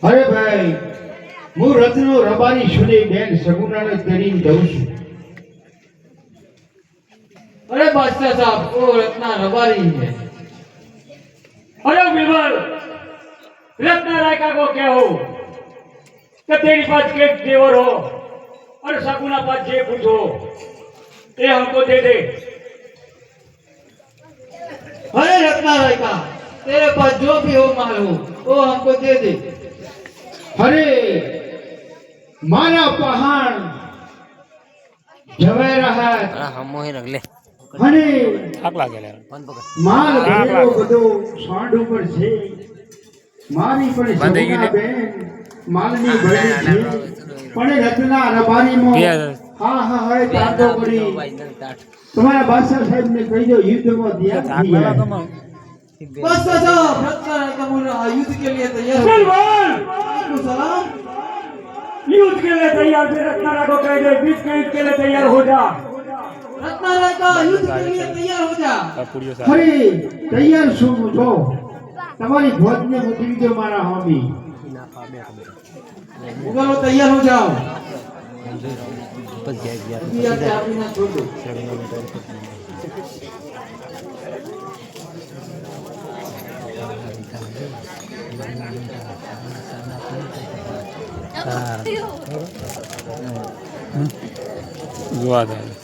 अरे भाई હું રત્નો રબારી સુની બેન સગુનાને તેડીને જઉં છું. अरे बादशाह साहब वो रत्ना रबारी है. अरे बिल्कुल रत्ना रायका को क्या हो कि तेरी पास के देवर हो और सगुना पास जे कुछ हो ये हमको दे दे. अरे रत्ना रायका तेरे पास जो भी हो माल हो वो हमको दे दे. अरे माना पहाड़ जवेरात हम ही रख ले અને થાક લાગે લે માલ ભેગો બધો સાંડ ઉપર છે. મારી પણ સગુના બેન માલની ભળી છે પણ રત્ના રબારીમાં હા હા હવે તાતો પડી. તમારા બાદશાહ સાહેબ ને કહી દો યુદ્ધમાં ધ્યાન દીયા. बादशाह साहब रत्ना रायका बोल रहा युद्ध के लिए तैयार चल हो. बोल वालेकुम सलाम. युद्ध के लिए तैयार थे. रत्ना रायका को कह दे बीच के युद्ध के लिए तैयार हो जा. रत्ना रायका युद्ध के लिए तैयार हो जा. અરે તૈયાર છું જો તમારી ભોજને મોકલી દો મારા હોમી. मुगलों तैयार हो जाओ. बस गया अभी आके आप ही ना छोड़ दो. दुआ दे